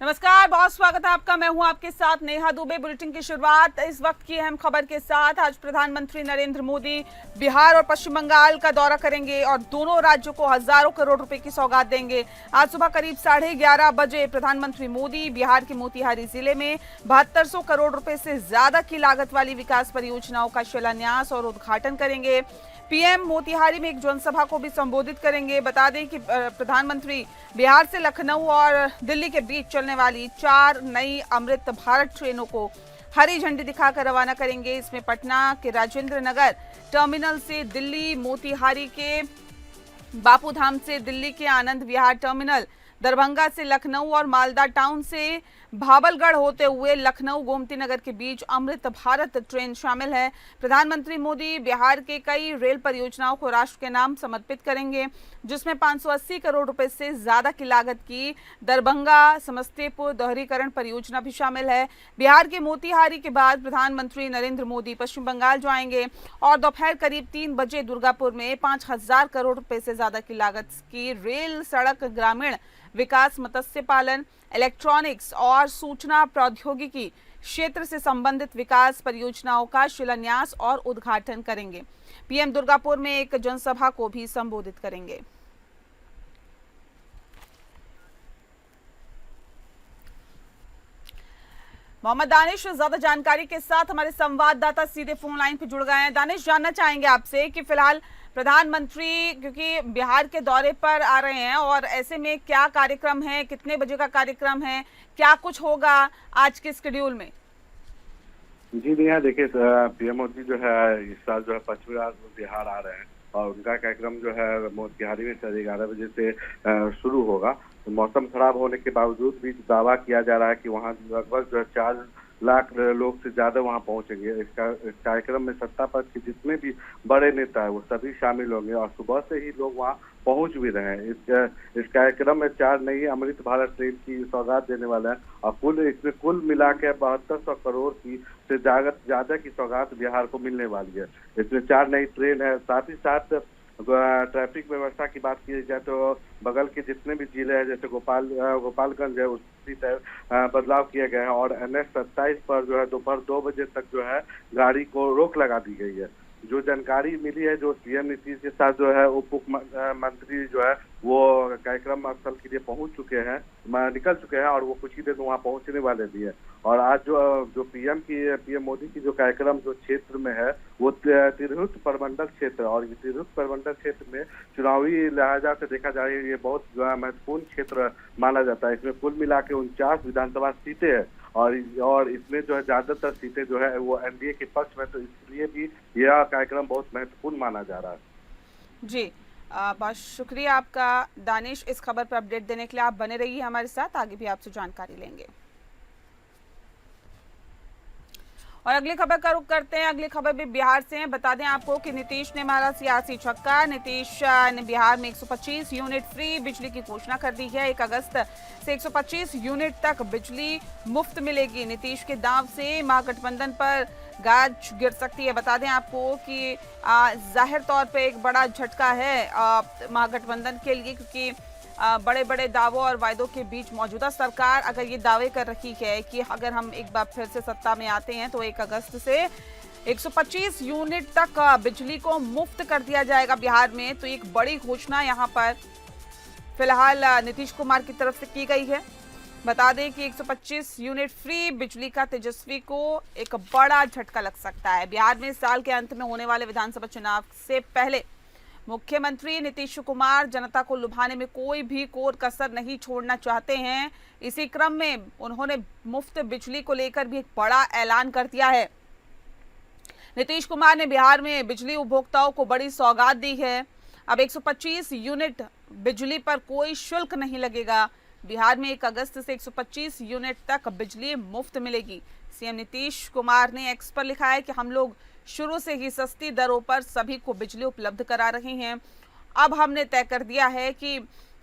नमस्कार, बहुत स्वागत है आपका। मैं हूं आपके साथ नेहा दुबे। बुलेटिन की शुरुआत इस वक्त की अहम खबर के साथ। आज प्रधानमंत्री नरेंद्र मोदी बिहार और पश्चिम बंगाल का दौरा करेंगे और दोनों राज्यों को हजारों करोड़ रुपए की सौगात देंगे। आज सुबह करीब 11:30 बजे प्रधानमंत्री मोदी बिहार के मोतिहारी जिले में 7200 करोड़ रुपए से ज्यादा की लागत वाली विकास परियोजनाओं का शिलान्यास और उद्घाटन करेंगे। पीएम मोतिहारी में एक जनसभा को भी संबोधित करेंगे। बता दें कि प्रधानमंत्री बिहार से लखनऊ और दिल्ली के बीच चलने वाली 4 नई अमृत भारत ट्रेनों को हरी झंडी दिखाकर रवाना करेंगे। इसमें पटना के राजेंद्र नगर टर्मिनल से दिल्ली, मोतिहारी के बापूधाम से दिल्ली के आनंद विहार टर्मिनल, दरभंगा से लखनऊ और मालदा टाउन से भावलगढ़ होते हुए लखनऊ गोमती नगर के बीच अमृत भारत ट्रेन शामिल है। प्रधानमंत्री मोदी बिहार के कई रेल परियोजनाओं को राष्ट्र के नाम समर्पित करेंगे, जिसमें 580 करोड़ रुपए से ज्यादा की लागत की दरभंगा समस्तीपुर दोहरीकरण परियोजना भी शामिल है। बिहार के मोतिहारी के बाद प्रधानमंत्री नरेंद्र मोदी पश्चिम बंगाल जाएंगे और दोपहर करीब 3 बजे दुर्गापुर में 5000 करोड़ रुपए से ज्यादा की लागत की रेल, सड़क, ग्रामीण विकास, मत्स्य पालन, इलेक्ट्रॉनिक्स और सूचना प्रौद्योगिकी क्षेत्र से संबंधित विकास परियोजनाओं का शिलान्यास और उद्घाटन करेंगे। पीएम दुर्गापुर में एक जनसभा को भी संबोधित करेंगे। मोहम्मद दानिश ज्यादा जानकारी के साथ हमारे संवाददाता सीधे फोन लाइन पे जुड़ गए हैं। दानिश, जानना चाहेंगे आपसे कि फिलहाल प्रधानमंत्री क्योंकि बिहार के दौरे पर आ रहे हैं और ऐसे में क्या कार्यक्रम है, कितने बजे का कार्यक्रम है, क्या कुछ होगा आज के शेड्यूल में? जी नेहा, देखिए पीएम मोदी जो है इस साल जो है पश्चिमी बिहार आ रहे हैं और उनका कार्यक्रम जो है मोतिहारी में 11:30 बजे से शुरू होगा। तो मौसम खराब होने के बावजूद भी दावा किया जा रहा है कि वहाँ लगभग जो है 4 लाख लोग से ज्यादा वहाँ पहुंचेंगे। इस कार्यक्रम में सत्ता पक्ष के जितने भी बड़े नेता है वो सभी शामिल होंगे और सुबह से ही लोग वहाँ पहुंच भी रहे हैं। इस कार्यक्रम में 4 नई अमृत भारत ट्रेन की सौगात देने वाले हैं और इसमें कुल मिला के 7200 करोड़ की से ज्यादा की सौगात बिहार को मिलने वाली है। इसमें 4 नई ट्रेन है। साथ ही साथ ट्रैफिक व्यवस्था की बात की जाए तो बगल के जितने भी जिले हैं जैसे गोपालगंज है उसी तरह बदलाव किया गया है और NH 27 पर जो है दोपहर 2 बजे तक जो है गाड़ी को रोक लगा दी गई है। जो जानकारी मिली है, जो सीएम नीतीश के साथ जो है उप मंत्री जो है वो कार्यक्रम स्थल के लिए पहुंच चुके हैं, निकल चुके हैं और वो कुछ ही देर में वहाँ पहुंचने वाले भी है। और आज जो पीएम मोदी की जो कार्यक्रम जो क्षेत्र में है वो तिरहुत प्रमंडल क्षेत्र, और ये तिरहुत प्रमंडल क्षेत्र में चुनावी लिहाजा से देखा जाए ये बहुत महत्वपूर्ण क्षेत्र माना जाता है। इसमें कुल मिला के 49 विधानसभा सीटें हैं और इसमें जो है ज्यादातर सीटें जो है वो एनडीए के पक्ष में, तो इसलिए भी यह कार्यक्रम बहुत महत्वपूर्ण माना जा रहा है। जी, बहुत शुक्रिया आपका दानिश, इस खबर पर अपडेट देने के लिए। आप बने रहिए हमारे साथ, आगे भी आपसे जानकारी लेंगे। और अगली खबर का रुख करते हैं। अगली खबर भी बिहार से है। बता दें आपको कि नीतीश ने मारा सियासी छक्का। नीतीश ने बिहार में 125 यूनिट फ्री बिजली की घोषणा कर दी है। 1 अगस्त से 125 यूनिट तक बिजली मुफ्त मिलेगी। नीतीश के दांव से महागठबंधन पर गाज गिर सकती है। बता दें आपको कि जाहिर तौर पे एक बड़ा झटका है महागठबंधन के लिए, क्योंकि बड़े बड़े दावों और वायदों के बीच मौजूदा सरकार अगर ये दावे कर रही है कि अगर हम एक बार फिर से सत्ता में आते हैं तो 1 अगस्त से 125 यूनिट तक बिजली को मुफ्त कर दिया जाएगा बिहार में, तो एक बड़ी घोषणा यहाँ पर फिलहाल नीतीश कुमार की तरफ से की गई है। बता दें कि 125 यूनिट फ्री बिजली का तेजस्वी को एक बड़ा झटका लग सकता है। बिहार में साल के अंत में होने वाले विधानसभा चुनाव से पहले मुख्यमंत्री नीतीश कुमार जनता को लुभाने में कोई भी कोर कसर नहीं छोड़ना चाहते हैं। इसी क्रम में उन्होंने मुफ्त बिजली को लेकर भी एक बड़ा ऐलान कर दिया है। नीतीश कुमार ने बिहार में बिजली उपभोक्ताओं को बड़ी सौगात दी है। अब 125 यूनिट बिजली पर कोई शुल्क नहीं लगेगा। बिहार में 1 अगस्त से 125 यूनिट तक बिजली मुफ्त मिलेगी। सीएम नीतीश कुमार ने एक्स पर लिखा है कि हम लोग शुरू से ही सस्ती दरों पर सभी को बिजली उपलब्ध करा रहे हैं। अब हमने तय कर दिया है कि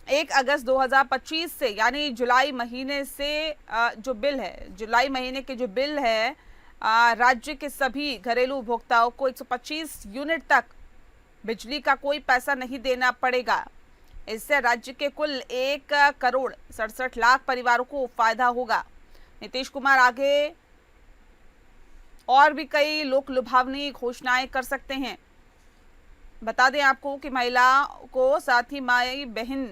1 अगस्त 2025 से, यानी जुलाई महीने से जो बिल है, जुलाई महीने के जो बिल है, राज्य के सभी घरेलू उपभोक्ताओं को 125 यूनिट तक बिजली का कोई पैसा नहीं देना पड़ेगा। इससे राज्य के कुल 1,67,00,000 परिवारों को फायदा होगा। नीतीश कुमार आगे और भी कई लोक लुभावनी घोषणाएं कर सकते हैं। बता दें आपको कि महिलाओं को साथ ही माई बहन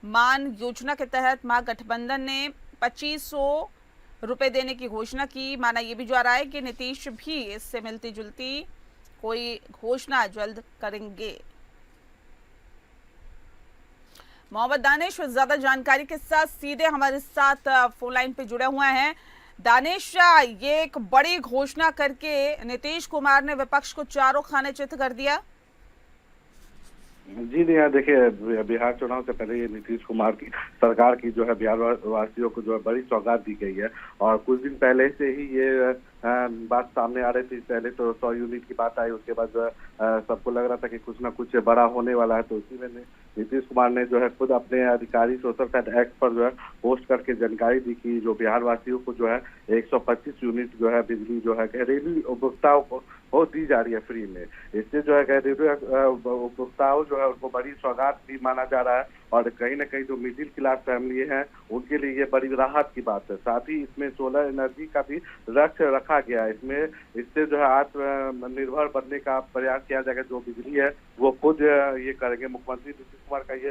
मान योजना के तहत महागठबंधन ने 2500 रुपए देने की घोषणा की। माना यह भी जा रहा है कि नीतीश भी इससे मिलती जुलती कोई घोषणा जल्द करेंगे। मोहम्मद दानिश ज्यादा जानकारी के साथ सीधे हमारे साथ फोन लाइन पे जुड़े हुए हैं। दानिश, ये एक बड़ी घोषणा करके नीतीश कुमार ने विपक्ष को चारों खाने चित कर दिया। जी नहीं, देखिए बिहार चुनाव से पहले ये नीतीश कुमार की सरकार की जो है बिहार वासियों को जो है बड़ी सौगात दी गई है और कुछ दिन पहले से ही ये बात सामने आ रही थी। पहले तो 100 यूनिट की बात आई, उसके बाद जो है सबको लग रहा था कि कुछ ना कुछ बड़ा होने वाला है। तो इसी में नीतीश कुमार ने जो है खुद अपने अधिकारी सोशल साइट एक्ट पर जो है पोस्ट करके जानकारी दी कि जो बिहार वासियों को जो है 125 यूनिट जो है बिजली जो है घरेलू उपभोक्ताओं को दी जा रही है फ्री में। इससे जो है घरेलू उपभोक्ताओं जो है उनको बड़ी सौगात भी माना जा रहा है और कहीं ना कहीं जो मिडिल क्लास फैमिली है उनके लिए ये बड़ी राहत की बात है। साथ ही इसमें सोलर एनर्जी का भी रखा गया है। इससे जो है आत्मनिर्भर बनने का प्रयास किया जाएगा। जो बिजली है वो खुद ये करेंगे। मुख्यमंत्री नीतीश कुमार का ये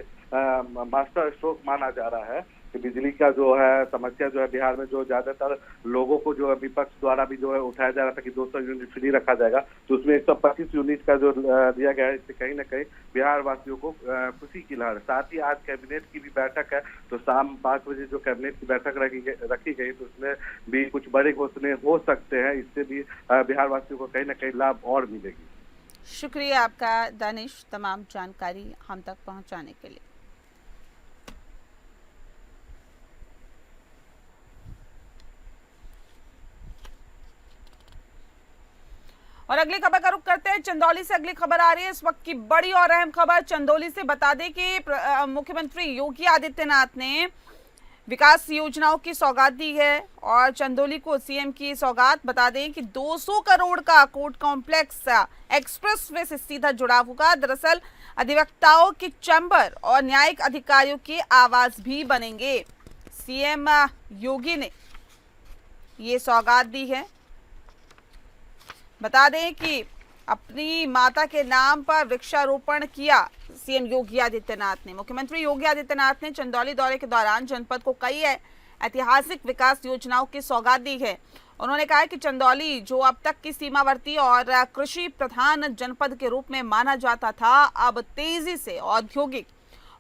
मास्टर स्ट्रोक माना जा रहा है कि बिजली का जो है समस्या जो है बिहार में जो ज्यादातर लोगों को जो है विपक्ष द्वारा भी जो है उठाया जा रहा था कि 200 यूनिट फ्री रखा जाएगा, तो उसमें 125 यूनिट का जो दिया गया है। इससे कहीं ना कहीं बिहार वासियों को खुशी की लहर। साथ ही आज कैबिनेट की भी बैठक है, तो शाम 5 बजे जो कैबिनेट की बैठक रखी गई तो उसमें भी कुछ बड़े घोषणे हो सकते हैं। इससे भी बिहार वासियों को कहीं ना कहीं लाभ और मिलेगी। शुक्रिया आपका दानिश, तमाम जानकारी हम तक पहुंचाने के लिए। और अगली खबर का रुख करते हैं। चंदौली से अगली खबर आ रही है, इस वक्त की बड़ी और अहम खबर चंदौली से। बता दें कि मुख्यमंत्री योगी आदित्यनाथ ने विकास योजनाओं की सौगात दी है और चंदौली को सीएम की सौगात। बता दें कि 200 करोड़ का कोर्ट कॉम्प्लेक्स एक्सप्रेसवे से सीधा जुड़ाव होगा। दरअसल अधिवक्ताओं के चैम्बर और न्यायिक अधिकारियों के आवास भी बनेंगे। सीएम योगी ने ये सौगात दी है। बता दें कि अपनी माता के नाम पर वृक्षारोपण किया सीएम योगी आदित्यनाथ ने। मुख्यमंत्री योगी आदित्यनाथ ने चंदौली दौरे के दौरान जनपद को कई ऐतिहासिक विकास योजनाओं की सौगात दी है। उन्होंने कहा कि चंदौली जो अब तक की सीमावर्ती और कृषि प्रधान जनपद के रूप में माना जाता था, अब तेजी से औद्योगिक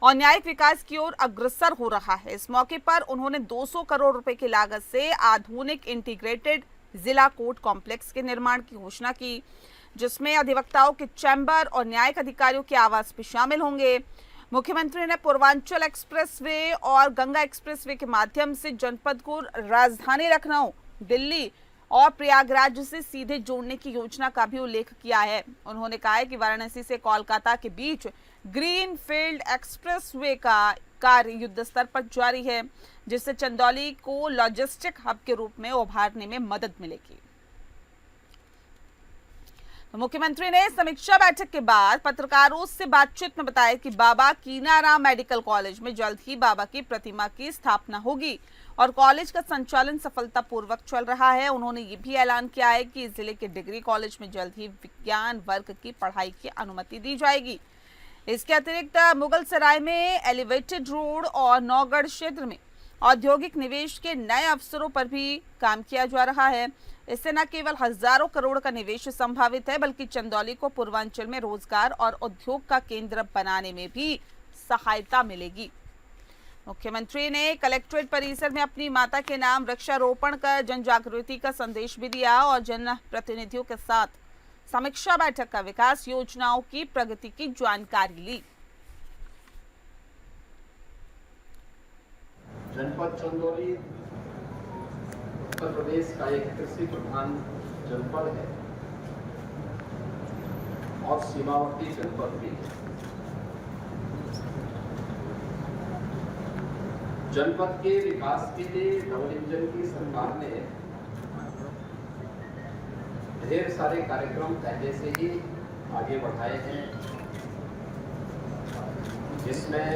और न्यायिक विकास की ओर अग्रसर हो रहा है। इस मौके पर उन्होंने 200 करोड़ रुपए की लागत से आधुनिक इंटीग्रेटेड जिला कोर्ट कॉम्प्लेक्स के निर्माण की घोषणा की, जिसमें अधिवक्ताओं के चैम्बर और न्यायिक अधिकारियों के आवास भी शामिल होंगे। मुख्यमंत्री ने पूर्वांचल एक्सप्रेसवे और गंगा एक्सप्रेसवे के माध्यम से जनपद को राजधानी लखनऊ, दिल्ली और प्रयागराज से सीधे जोड़ने की योजना का भी उल्लेख किया है। उन्होंने कहा है कि वाराणसी से कोलकाता के बीच ग्रीन फील्ड एक्सप्रेसवे का कार्य युद्ध स्तर पर जारी है, जिससे चंदौली को लॉजिस्टिक हब के रूप में उभारने में मदद मिलेगी। मुख्यमंत्री ने समीक्षा बैठक के बाद पत्रकारों से बातचीत में बताया कि बाबा कीनाराम मेडिकल कॉलेज में जल्द ही बाबा की प्रतिमा की स्थापना होगी और कॉलेज का संचालन सफलतापूर्वक चल रहा है। उन्होंने ये भी ऐलान किया है कि जिले के डिग्री कॉलेज में जल्द ही विज्ञान वर्ग की पढ़ाई की अनुमति दी जाएगी। इसके अतिरिक्त मुगल सराय में एलिवेटेड रोड और नौगढ़ क्षेत्र में औद्योगिक निवेश के नए अवसरों पर भी काम किया जा रहा है। इससे न केवल हजारों करोड़ का निवेश संभावित है, बल्कि चंदौली को पूर्वांचल में रोजगार और उद्योग का केंद्र बनाने में भी सहायता मिलेगी। मुख्यमंत्री ने कलेक्ट्रेट परिसर में अपनी माता के नाम वृक्षारोपण कर जन जागृति का संदेश भी दिया और जन प्रतिनिधियों के साथ समीक्षा बैठक का विकास योजनाओं की प्रगति की जानकारी ली। जनपद चंदौली उत्तर प्रदेश का एक कृषि प्रधान जनपद है और सीमावर्ती जनपद भी है। जनपद के विकास के लिए डबल इंजन की सरकार ने ढेर सारे कार्यक्रम पहले से ही आगे बढ़ाए हैं। जिसमें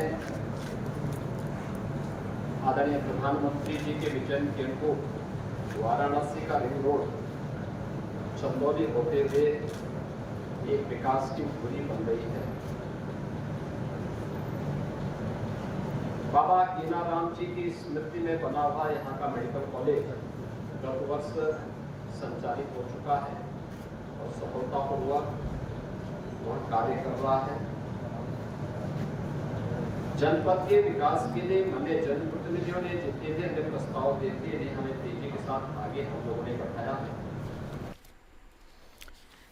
आदरणीय प्रधानमंत्री जी के विजन के अनुरूप वाराणसी का रिंग रोड चंदौली होते हुए एक विकास की धुरी बन रही है। बाबा कीनाराम जी की स्मृति में बना हुआ यहाँ का मेडिकल कॉलेज गत वर्ष संचालित हो चुका है और सफलतापूर्वक वह कार्य कर रहा है। जनपद के विकास के लिए माननीय जनप्रतिनिधियों ने जितने भी हमें प्रस्ताव देते हैं हमें तेजी के साथ आगे हम लोगों ने बढ़ाया है।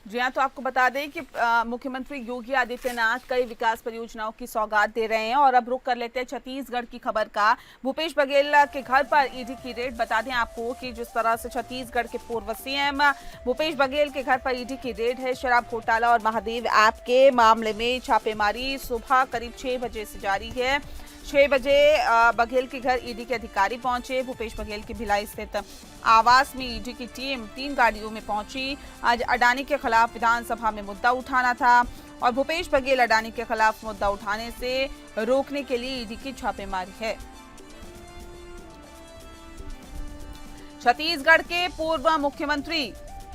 जी हाँ, तो आपको बता दें कि मुख्यमंत्री योगी आदित्यनाथ कई विकास परियोजनाओं की सौगात दे रहे हैं। और अब रुक कर लेते हैं छत्तीसगढ़ की खबर का। भूपेश बघेल के घर पर ईडी की रेड। बता दें आपको कि जिस तरह से छत्तीसगढ़ के पूर्व सीएम भूपेश बघेल के घर पर ईडी की रेड है। शराब घोटाला और महादेव ऐप के मामले में छापेमारी सुबह करीब 6 बजे से जारी है। 6 बजे बघेल के घर ईडी के अधिकारी पहुंचे। भूपेश बघेल की भिलाई स्थित आवास में ईडी की टीम 3 गाड़ियों में पहुंची। आज अडानी के खिलाफ विधानसभा में मुद्दा उठाना था और भूपेश बघेल अडानी के खिलाफ मुद्दा उठाने से रोकने के लिए ईडी की छापेमारी है। छत्तीसगढ़ के पूर्व मुख्यमंत्री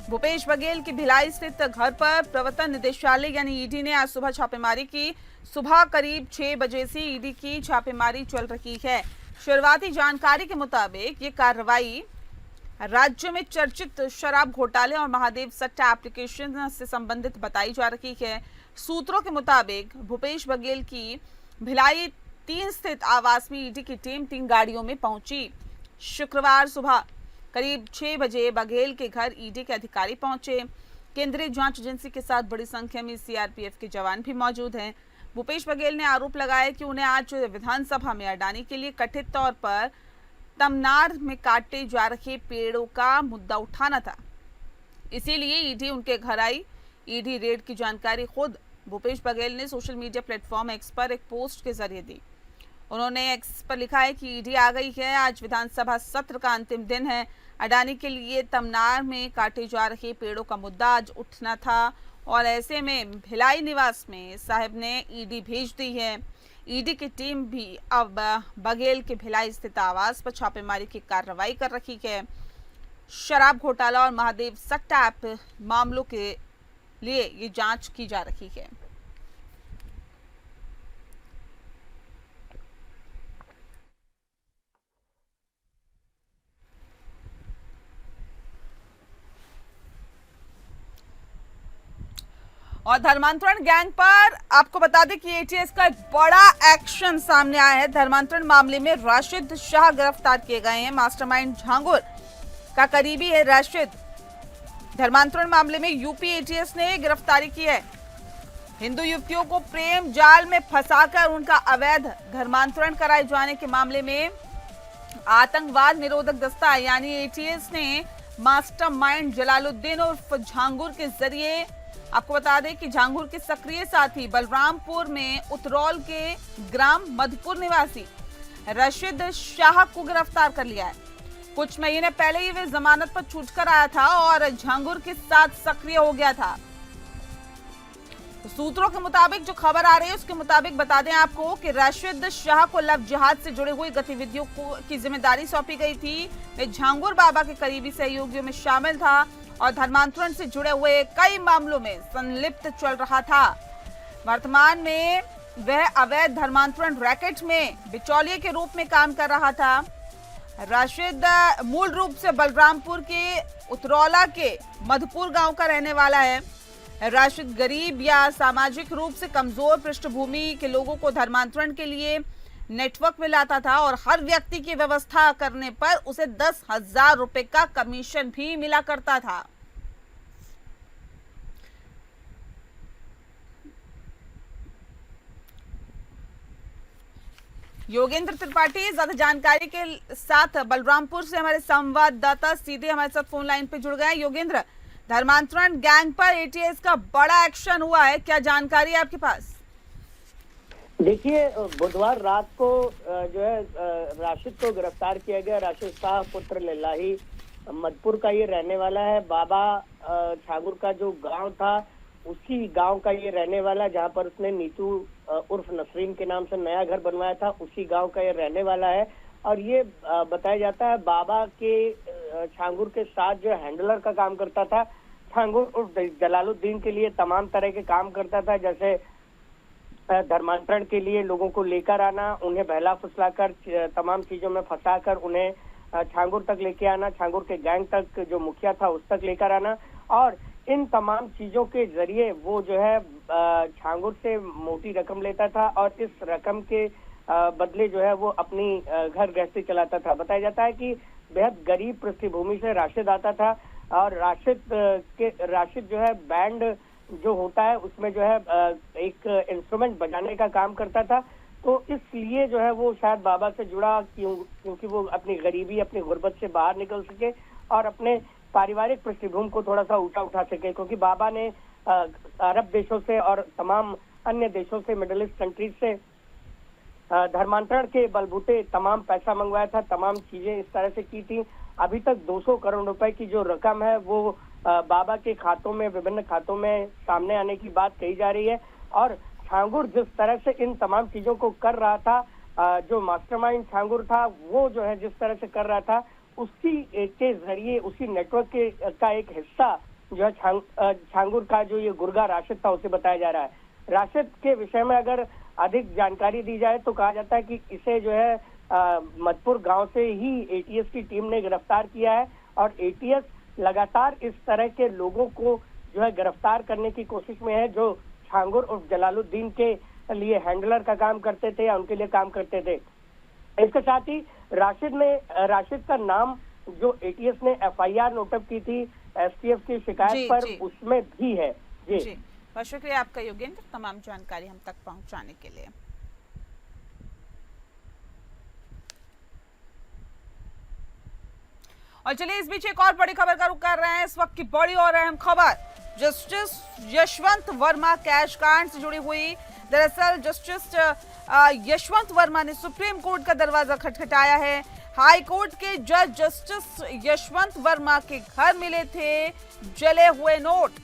भूपेश बघेल की भिलाई स्थित घर पर प्रवर्तन निदेशालय यानी ईडी ने आज सुबह छापेमारी की। सुबह करीब 6 बजे से ईडी की छापेमारी चल रही है। शुरुआती जानकारी के मुताबिक ये कार्रवाई राज्य में चर्चित शराब घोटाले और महादेव सट्टा एप्लीकेशन से संबंधित बताई जा रही है। सूत्रों के मुताबिक भूपेश बघेल की भिलाई 3 स्थित आवास में ईडी की टीम 3 गाड़ियों में पहुंची। शुक्रवार सुबह करीब 6 बजे बघेल के घर ईडी के अधिकारी पहुंचे। केंद्रीय जांच एजेंसी के साथ बड़ी संख्या में सीआरपीएफ के जवान भी मौजूद हैं। भूपेश बघेल ने आरोप लगाया कि उन्हें आज विधानसभा में अडानी के लिए कथित तौर पर तमनार में काटे जा रहे पेड़ों का मुद्दा उठाना था, इसीलिए ईडी उनके घर आई। ईडी रेड की जानकारी खुद भूपेश बघेल ने सोशल मीडिया प्लेटफॉर्म एक्स पर एक पोस्ट के जरिए दी। उन्होंने एक्स पर लिखा है कि ईडी आ गई है, आज विधानसभा सत्र का अंतिम दिन है। अडानी के लिए तमनार में काटे जा रहे पेड़ों का मुद्दा आज उठना था और ऐसे में भिलाई निवास में साहब ने ईडी भेज दी है। ईडी की टीम भी अब बघेल के भिलाई स्थित आवास पर छापेमारी की कार्रवाई कर रही है। शराब घोटाला और महादेव सट्टा ऐप मामलों के लिए ये जांच की जा रही है। और धर्मांतरण गैंग पर आपको बता दें कि एटीएस का एक बड़ा एक्शन सामने आया है। धर्मांतरण मामले में राशिद शाह गिरफ्तार किए गए हैं। मास्टरमाइंड झांगुर का करीबी है राशिद। धर्मांतरण मामले में यूपी एटीएस ने गिरफ्तारी की है। हिंदू युवतियों को प्रेम जाल में फंसाकर उनका अवैध धर्मांतरण कराए जाने के मामले में आतंकवाद निरोधक दस्ता यानी एटीएस ने मास्टरमाइंड जलालुद्दीन उर्फ झांगुर के जरिए, आपको बता दें कि झांगुर के सक्रिय साथी बलरामपुर में उतरौल के ग्राम मधुपुर निवासी राशिद शाह को गिरफ्तार कर लिया है। कुछ महीने पहले ही वे जमानत पर छूटकर आया था और झांगुर के साथ सक्रिय हो गया था। तो सूत्रों के मुताबिक जो खबर आ रही है उसके मुताबिक बता दें आपको कि राशिद शाह को लव जिहाद से जुड़ी हुई गतिविधियों की जिम्मेदारी सौंपी गई थी। वे झांगुर बाबा के करीबी सहयोगियों में शामिल था और धर्मांतरण से जुड़े हुए कई मामलों में संलिप्त चल रहा था। वर्तमान में वह अवैध धर्मांतरण रैकेट में बिचौलिए के रूप में काम कर रहा था। राशिद मूल रूप से बलरामपुर के उतरौला के मधुपुर गांव का रहने वाला है। राशिद गरीब या सामाजिक रूप से कमजोर पृष्ठभूमि के लोगों को धर्मांतरण के लिए नेटवर्क में लाता था और हर व्यक्ति की व्यवस्था करने पर उसे 10,000 रुपए का कमीशन भी मिला करता था। योगेंद्र त्रिपाठी ज्यादा जानकारी के साथ बलरामपुर से हमारे संवाददाता सीधे हमारे साथ फोन लाइन पे जुड़ गए। योगेंद्र, धर्मांतरण गैंग पर एटीएस का बड़ा एक्शन हुआ है, क्या जानकारी है आपके पास? देखिए, बुधवार रात को जो है राशिद को गिरफ्तार किया गया। राशिद शाह पुत्र लिल्लाही मधुपुर का ये रहने वाला है। बाबा झांगुर का जो गांव था उसी गांव का ये रहने वाला, जहां पर उसने नीतू उर्फ नसरीन के नाम से नया घर बनवाया था, उसी गांव का ये रहने वाला है। और ये बताया जाता है बाबा के छांगुर के साथ जो हैंडलर का काम करता था। छांगुर उर्फ जलालुद्दीन के लिए तमाम तरह के काम करता था, जैसे धर्मांतरण के लिए लोगों को लेकर आना, उन्हें बहला फुसलाकर तमाम चीजों में फंसाकर उन्हें छांगुर तक लेके आना, छांगुर के गैंग तक जो मुखिया था उस तक लेकर आना। और इन तमाम चीजों के जरिए वो जो है छांगुर से मोटी रकम लेता था और इस रकम के बदले जो है वो अपनी घर गृहस्थी चलाता था। बताया जाता है कि बेहद गरीब पृष्ठभूमि से राशिद आता था और राशिद जो है बैंड जो होता है उसमें जो है एक इंस्ट्रूमेंट बजाने का काम करता था। तो इसलिए जो है वो शायद बाबा से जुड़ा, क्योंकि वो अपनी गरीबी, अपनी गुर्बत से बाहर निकल सके और अपने पारिवारिक पृष्ठभूमि को थोड़ा सा ऊंचा उठा सके। क्योंकि बाबा ने अरब देशों से और तमाम अन्य देशों से, मिडिल ईस्ट कंट्रीज से धर्मांतरण के बलबूते तमाम पैसा मंगवाया था, तमाम चीजें इस तरह से की थी। अभी तक 200 करोड़ रुपए की जो रकम है वो बाबा के खातों में, विभिन्न खातों में सामने आने की बात कही जा रही है। और छांगुर जिस तरह से इन तमाम चीजों को कर रहा था, जो मास्टरमाइंड छांगुर था वो जो है जिस तरह से कर रहा था, उसी के जरिए, उसी नेटवर्क का एक हिस्सा जो है छांगुर का जो ये गुर्गा राशिद था उसे बताया जा रहा है। राशिद के विषय में अगर अधिक जानकारी दी जाए तो कहा जाता है कि इसे जो है मदपुर गांव से ही एटीएस की टीम ने गिरफ्तार किया है और एटीएस लगातार इस तरह के लोगों को जो है गिरफ्तार करने की कोशिश में है, जो छांगुर और जलालुद्दीन के लिए हैंडलर का काम करते थे या उनके लिए काम करते थे। इसके साथ ही राशिद का नाम जो एटीएस ने एफआईआर नोटअप की थी एसटीएफ की शिकायत पर, उसमें भी है। जी बहुत शुक्रिया आपका योगेंद्र, तमाम जानकारी हम तक पहुंचाने के लिए। और चलिए इस बीच एक और बड़ी खबर का रुख कर रहे हैं। इस वक्त की बड़ी और अहम खबर जस्टिस यशवंत वर्मा कैश कांड से जुड़ी हुई। दरअसल जस्टिस यशवंत वर्मा ने सुप्रीम कोर्ट का दरवाजा खटखटाया है। हाई कोर्ट के जज जस्टिस यशवंत वर्मा के घर मिले थे जले हुए नोट।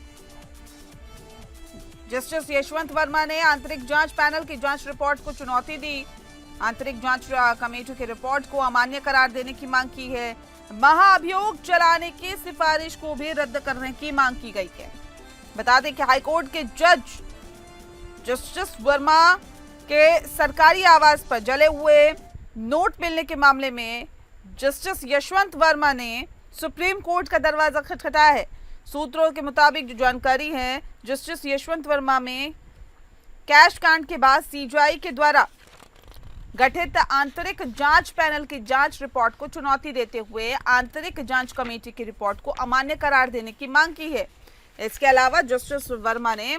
जस्टिस यशवंत वर्मा ने आंतरिक जांच पैनल की जांच रिपोर्ट को चुनौती दी। आंतरिक जांच कमेटी की रिपोर्ट को अमान्य करार देने की मांग की है। महाअभियोग चलाने की सिफारिश को भी रद्द करने की मांग की गई है। बता दें कि हाईकोर्ट के जज जस्टिस वर्मा के सरकारी आवास पर जले हुए नोट मिलने के मामले में जस्टिस यशवंत वर्मा ने सुप्रीम कोर्ट का दरवाजा खटखटाया है। सूत्रों के मुताबिक जो जानकारी है, जस्टिस यशवंत वर्मा में कैश कांड के बाद सीजीआई के द्वारा गठित आंतरिक जांच पैनल की जांच रिपोर्ट को चुनौती देते हुए आंतरिक जांच कमेटी की रिपोर्ट को अमान्य करार देने की मांग की है। इसके अलावा जस्टिस वर्मा ने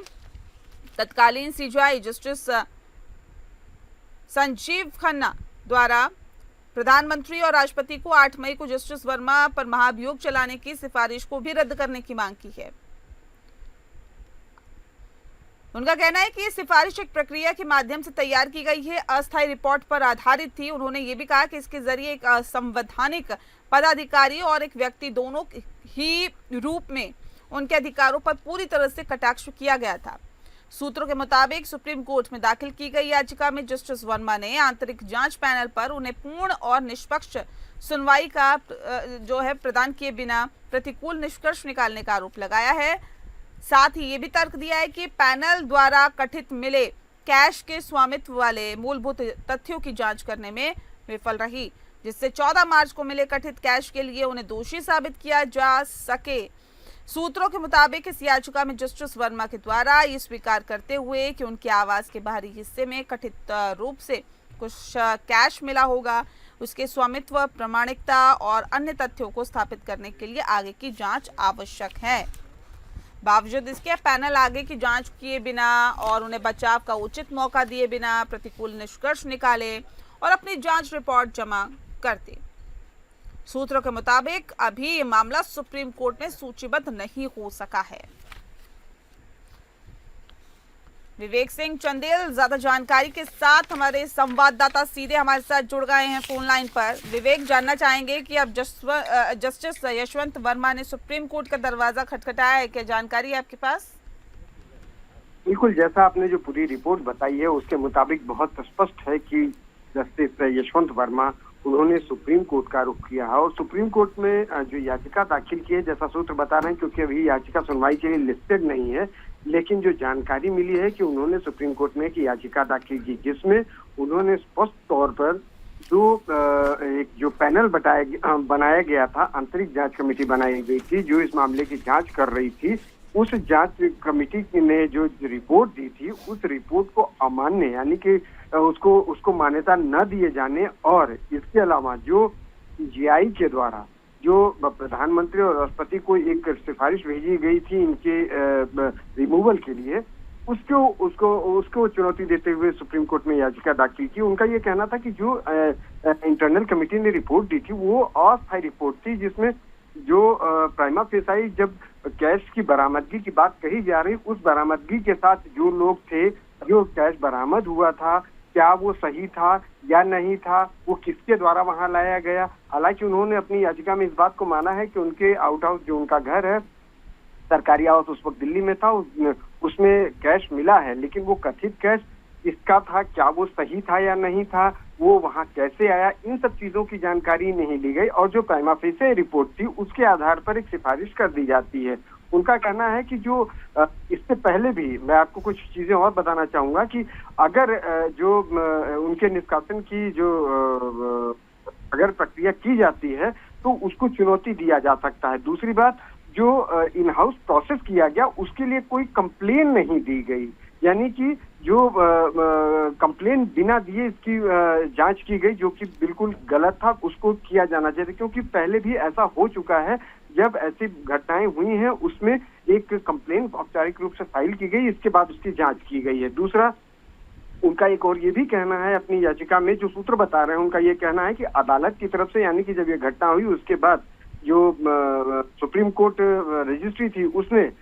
तत्कालीन सीजीआई जस्टिस संजीव खन्ना द्वारा प्रधानमंत्री और राष्ट्रपति को 8 मई को जस्टिस वर्मा पर महाभियोग चलाने की सिफारिश को भी रद्द करने की मांग की है। उनका कहना है कि ये सिफारिश एक प्रक्रिया के माध्यम से तैयार की गई है, अस्थायी रिपोर्ट पर आधारित थी। उन्होंने ये भी कहा कि इसके जरिए एक संवैधानिक पदाधिकारी और एक व्यक्ति दोनों ही रूप में उनके अधिकारों पर पूरी तरह से कटाक्ष किया गया था। सूत्रों के मुताबिक सुप्रीम कोर्ट में दाखिल की गई याचिका में जस्टिस वर्मा ने आंतरिक जांच पैनल पर उन्हें पूर्ण और निष्पक्ष सुनवाई का जो है प्रदान किए बिना प्रतिकूल निष्कर्ष निकालने का आरोप लगाया है। साथ ही ये भी तर्क दिया है कि पैनल द्वारा गठित मिले कैश के स्वामित्व वाले मूलभूत तथ्यों की जांच करने में विफल रही, जिससे 14 मार्च को मिले कथित कैश के लिए उन्हें दोषी साबित किया जा सके। सूत्रों के मुताबिक इस याचिका में जस्टिस वर्मा के द्वारा ये स्वीकार करते हुए कि उनके आवास के बाहरी हिस्से में कथित रूप से कुछ कैश मिला होगा, उसके स्वामित्व, प्रामाणिकता और अन्य तथ्यों को स्थापित करने के लिए आगे की जांच आवश्यक है। बावजूद इसके पैनल आगे की जांच किए बिना और उन्हें बचाव का उचित मौका दिए बिना प्रतिकूल निष्कर्ष निकाले और अपनी जांच रिपोर्ट जमा करते। सूत्रों के मुताबिक अभी ये मामला सुप्रीम कोर्ट में सूचीबद्ध नहीं हो सका है। विवेक सिंह चंदेल ज्यादा जानकारी के साथ हमारे संवाददाता सीधे हमारे साथ जुड़ गए हैं फोन लाइन पर। विवेक, जानना चाहेंगे कि अब जस्टिस यशवंत वर्मा ने सुप्रीम कोर्ट का दरवाजा खटखटाया है, क्या जानकारी है आपके पास? बिल्कुल, जैसा आपने जो पूरी रिपोर्ट बताई है उसके मुताबिक बहुत स्पष्ट है कि जस्टिस यशवंत वर्मा उन्होंने सुप्रीम कोर्ट का रुख किया है और सुप्रीम कोर्ट में जो याचिका दाखिल की है, जैसा सूत्र बता रहे हैं, क्योंकि अभी याचिका सुनवाई के लिए लिस्टेड नहीं है, लेकिन जो जानकारी मिली है कि उन्होंने सुप्रीम कोर्ट में एक याचिका दाखिल की जिसमें उन्होंने स्पष्ट तौर पर एक जो पैनल बनाया गया था, आंतरिक जांच कमेटी बनाई गई थी जो इस मामले की जांच कर रही थी, उस जांच कमेटी ने जो रिपोर्ट दी थी उस रिपोर्ट को अमान्य यानी कि उसको मान्यता न दिए जाने और इसके अलावा जो जीआई के द्वारा जो प्रधानमंत्री और राष्ट्रपति को एक सिफारिश भेजी गई थी इनके रिमूवल के लिए, उसको चुनौती देते हुए सुप्रीम कोर्ट में याचिका दाखिल की। उनका ये कहना था कि जो इंटरनल कमेटी ने रिपोर्ट दी थी वो अस्थायी रिपोर्ट थी, जिसमें जो प्राइमा फेसाई जब कैश की बरामदगी की बात कही जा रही, उस बरामदगी के साथ जो लोग थे, जो कैश बरामद हुआ था, क्या वो सही था या नहीं था, वो किसके द्वारा वहां लाया गया। हालांकि उन्होंने अपनी याचिका में इस बात को माना है कि उनके आउट हाउस जो उनका घर है, सरकारी आवास उस वक्त दिल्ली में था, उसमें कैश मिला है, लेकिन वो कथित कैश किसका था, क्या वो सही था या नहीं था, वो वहां कैसे आया, इन सब चीजों की जानकारी नहीं ली गई और जो प्राइमा फेसी रिपोर्ट थी उसके आधार पर एक सिफारिश कर दी जाती है। उनका कहना है कि जो इससे पहले भी मैं आपको कुछ चीजें और बताना चाहूंगा कि अगर जो उनके निष्कासन की जो अगर प्रक्रिया की जाती है तो उसको चुनौती दिया जा सकता है। दूसरी बात, जो इन हाउस प्रोसेस किया गया उसके लिए कोई कंप्लेन नहीं दी गई, यानी कि जो कंप्लेन बिना दिए इसकी जांच की गई, जो कि बिल्कुल गलत था, उसको किया जाना चाहिए, क्योंकि पहले भी ऐसा हो चुका है। जब ऐसी घटनाएं हुई हैं उसमें एक कंप्लेन औपचारिक रूप से फाइल की गई, इसके बाद उसकी जांच की गई है। दूसरा, उनका एक और ये भी कहना है अपनी याचिका में, जो सूत्र बता रहे हैं उनका ये कहना है कि अदालत की तरफ से, यानी कि जब ये घटना हुई उसके बाद जो सुप्रीम कोर्ट रजिस्ट्री थी उसने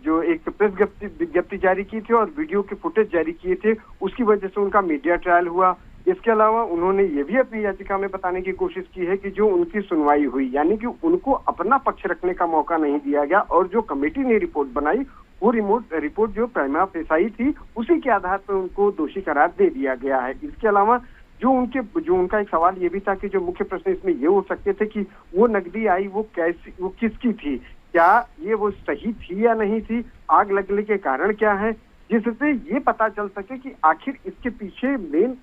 जो एक प्रेस विज्ञप्ति जारी की थी और वीडियो के फुटेज जारी किए थे, उसकी वजह से उनका मीडिया ट्रायल हुआ। इसके अलावा उन्होंने ये भी अपनी याचिका में बताने की कोशिश की है कि जो उनकी सुनवाई हुई, यानी कि उनको अपना पक्ष रखने का मौका नहीं दिया गया और जो कमेटी ने रिपोर्ट बनाई वो रिपोर्ट जो प्राइमा फेसाई थी उसी के आधार पर उनको दोषी करार दे दिया गया है। इसके अलावा जो उनका एक सवाल ये भी था कि जो मुख्य प्रश्न इसमें ये हो सकते थे कि वो नकदी आई वो किसकी थी, क्या ये वो सही थी या नहीं थी, आग लगने के कारण क्या है, जिससे ये पता चल सके कि आखिर इसके पीछे मेन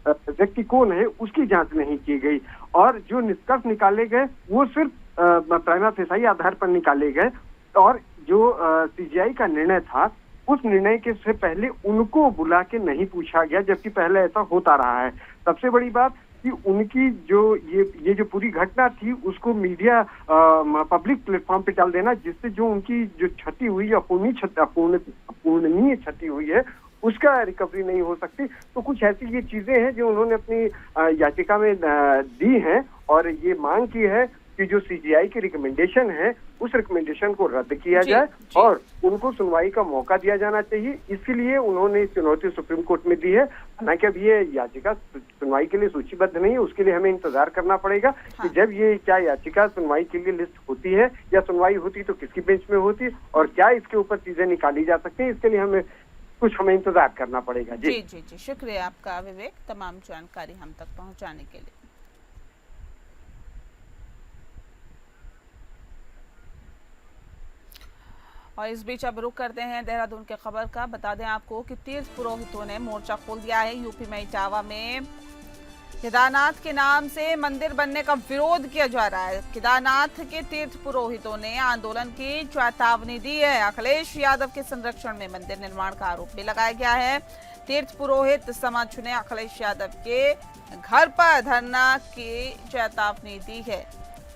व्यक्ति कौन है, उसकी जांच नहीं की गई और जो निष्कर्ष निकाले गए वो सिर्फ प्राइमा फेसाई आधार पर निकाले गए और जो सीजीआई का निर्णय था उस निर्णय के से पहले उनको बुला के नहीं पूछा गया, जबकि पहले ऐसा होता रहा है। सबसे बड़ी बात कि उनकी जो ये जो पूरी घटना थी उसको मीडिया पब्लिक प्लेटफॉर्म पे डाल देना, जिससे जो उनकी जो क्षति हुई, अपूर्णनीय क्षति हुई है, उसका रिकवरी नहीं हो सकती। तो कुछ ऐसी ये चीजें हैं जो उन्होंने अपनी याचिका में दी हैं और ये मांग की है कि जो सीजीआई की रिकमेंडेशन है उस रिकमेंडेशन को रद्द किया जाए और उनको सुनवाई का मौका दिया जाना चाहिए। इसके लिए उन्होंने चुनौती सुप्रीम कोर्ट में दी है। हालांकि अब ये याचिका सुनवाई के लिए सूचीबद्ध नहीं है, उसके लिए हमें इंतजार करना पड़ेगा कि जब ये क्या याचिका सुनवाई के लिए लिस्ट होती है या सुनवाई होती तो किसकी बेंच में होती और क्या इसके ऊपर चीजें निकाली जा सकती है, इसके लिए हमें इंतजार करना पड़ेगा। जी, शुक्रिया आपका विवेक, तमाम जानकारी हम तक पहुँचाने के लिए। और इस बीच अब रुक करते हैं देहरादून के खबर का। बता दें आपको कि तीर्थ पुरोहितों ने मोर्चा खोल दिया है। यूपी में इटावा में केदारनाथ के नाम से मंदिर बनने का विरोध किया जा रहा है। केदारनाथ के तीर्थ पुरोहितों ने आंदोलन की चेतावनी दी है। अखिलेश यादव के संरक्षण में मंदिर निर्माण का आरोप भी लगाया गया है। तीर्थ पुरोहित समाज ने अखिलेश यादव के घर पर धरना की चेतावनी दी है।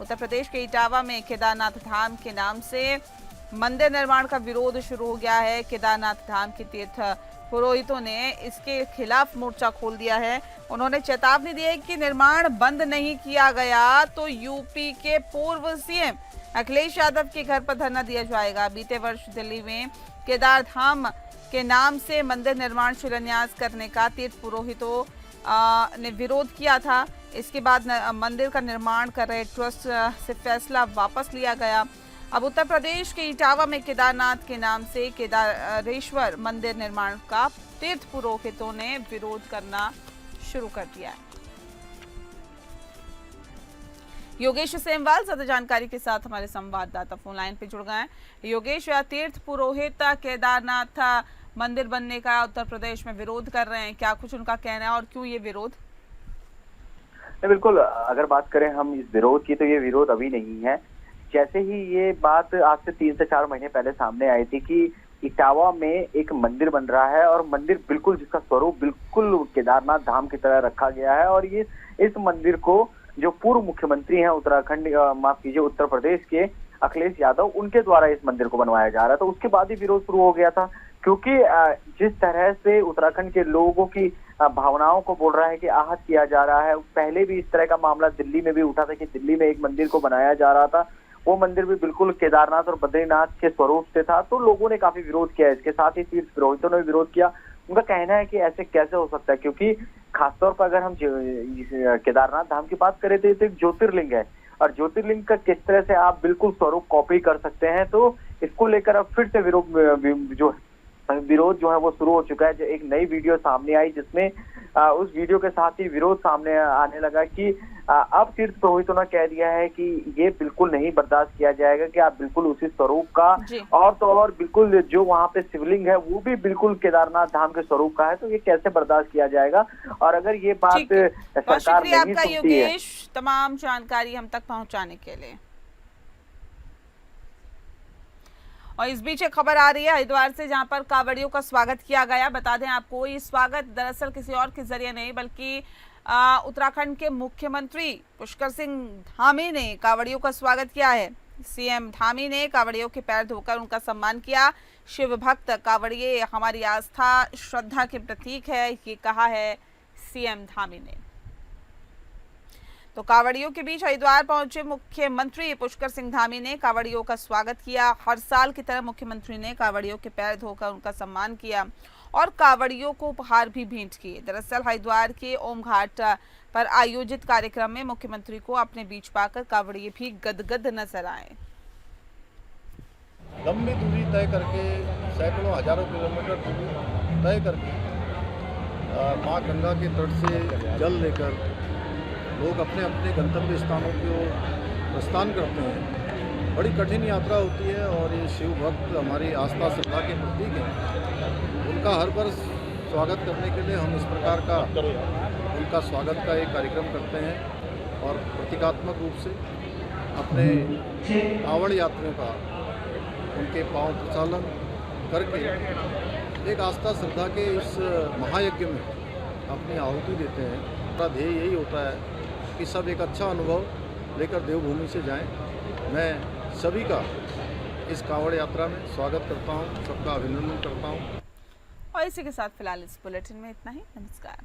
उत्तर प्रदेश के इटावा में केदारनाथ धाम के नाम से मंदिर निर्माण का विरोध शुरू हो गया है। केदारनाथ धाम के तीर्थ पुरोहितों ने इसके खिलाफ मोर्चा खोल दिया है। उन्होंने चेतावनी दी है कि निर्माण बंद नहीं किया गया तो यूपी के पूर्व सीएम अखिलेश यादव के घर पर धरना दिया जाएगा। बीते वर्ष दिल्ली में केदार धाम के नाम से मंदिर निर्माण शिलान्यास करने का तीर्थ पुरोहितों ने विरोध किया था। इसके बाद मंदिर का निर्माण कर रहे ट्रस्ट से फैसला वापस लिया गया। अब उत्तर प्रदेश के इटावा में केदारनाथ के नाम से केदारेश्वर मंदिर निर्माण का तीर्थ पुरोहितों ने विरोध करना शुरू कर दिया है। योगेश सेमवाल ज्यादा जानकारी के साथ हमारे संवाददाता फोन लाइन पे जुड़ गए हैं। योगेश, तीर्थ पुरोहित केदारनाथ मंदिर बनने का उत्तर प्रदेश में विरोध कर रहे हैं, क्या कुछ उनका कहना है और क्यों ये विरोध? बिल्कुल, अगर बात करें हम इस विरोध की तो ये विरोध अभी नहीं है। जैसे ही ये बात आज से 3 से 4 महीने पहले सामने आई थी कि इटावा में एक मंदिर बन रहा है और मंदिर बिल्कुल जिसका स्वरूप बिल्कुल केदारनाथ धाम की तरह रखा गया है, और ये इस मंदिर को जो पूर्व मुख्यमंत्री हैं उत्तराखंड, माफ कीजिए उत्तर प्रदेश के अखिलेश यादव, उनके द्वारा इस मंदिर को बनवाया जा रहा था। उसके बाद ही विरोध शुरू हो गया था, क्योंकि जिस तरह से उत्तराखंड के लोगों की भावनाओं को बोल रहा है कि आहत किया जा रहा है। पहले भी इस तरह का मामला दिल्ली में भी उठा था कि दिल्ली में एक मंदिर को बनाया जा रहा था, वो मंदिर भी बिल्कुल केदारनाथ और बद्रीनाथ के स्वरूप से था, तो लोगों ने काफी विरोध किया। इसके साथ ही तीर्थ पुरोहितों ने भी विरोध किया। उनका कहना है कि ऐसे कैसे हो सकता है, क्योंकि खासतौर पर अगर हम केदारनाथ धाम की बात करें तो ये तो एक ज्योतिर्लिंग है, और ज्योतिर्लिंग का किस तरह से आप बिल्कुल स्वरूप कॉपी कर सकते हैं, तो इसको लेकर अब फिर से विरोध जो है वो शुरू हो चुका है। जो एक नई वीडियो सामने आई जिसमें उस वीडियो के साथ ही विरोध सामने आने लगा कि अब तीर्थ पुरोहितों ने कह दिया है कि ये बिल्कुल नहीं बर्दाश्त किया जाएगा कि आप बिल्कुल उसी स्वरूप का, और तो और बिल्कुल जो वहाँ पे शिवलिंग है वो भी बिल्कुल केदारनाथ धाम के स्वरूप का है, तो ये कैसे बर्दाश्त किया जाएगा। और अगर ये बात सरकार नहीं आपका सुनती है। योगेश, तमाम जानकारी हम तक पहुँचाने के लिए। और इस बीच एक खबर आ रही है हरिद्वार से, जहां पर कांवड़ियों का स्वागत किया गया। बता दें आपको, ये स्वागत दरअसल किसी और के जरिए नहीं बल्कि उत्तराखंड के मुख्यमंत्री पुष्कर सिंह धामी ने कांवड़ियों का स्वागत किया है। सीएम धामी ने कांवड़ियों के पैर धोकर उनका सम्मान किया। शिव भक्त कांवड़िए हमारी आस्था श्रद्धा के प्रतीक है, ये कहा है सीएम धामी ने। तो कांवड़ियों के बीच हरिद्वार पहुंचे मुख्यमंत्री पुष्कर सिंह धामी ने कांवड़ियों का स्वागत किया। हर साल की तरह मुख्यमंत्री ने कांवड़ियों के पैर धोकर उनका सम्मान किया और कांवड़ियों को उपहार भी भेंट किए। दरअसल हरिद्वार के ओम घाट पर आयोजित कार्यक्रम में मुख्यमंत्री को अपने बीच पाकर कांवड़िए भी गदगद नजर आए। लंबी दूरी तय करके, सैकड़ों हजारों किलोमीटर दूरी तय करके माँ गंगा के तट से जल लेकर लोग अपने अपने गंतव्य स्थानों की ओर प्रस्थान करते हैं। बड़ी कठिन यात्रा होती है और ये शिव भक्त हमारी आस्था श्रद्धा के प्रतीक हैं। उनका हर वर्ष स्वागत करने के लिए हम इस प्रकार का उनका स्वागत का एक कार्यक्रम करते हैं और प्रतीकात्मक रूप से अपने कांवड़ यात्रियों का उनके पांव प्रचालन करके एक आस्था श्रद्धा के इस महायज्ञ में अपनी आहुति देते हैं। हमारा ध्येय यही होता है कि सब एक अच्छा अनुभव लेकर देवभूमि से जाएं। मैं सभी का इस कांवड़ यात्रा में स्वागत करता हूं, सबका अभिनंदन करता हूं। और इसी के साथ फिलहाल इस बुलेटिन में इतना ही। नमस्कार।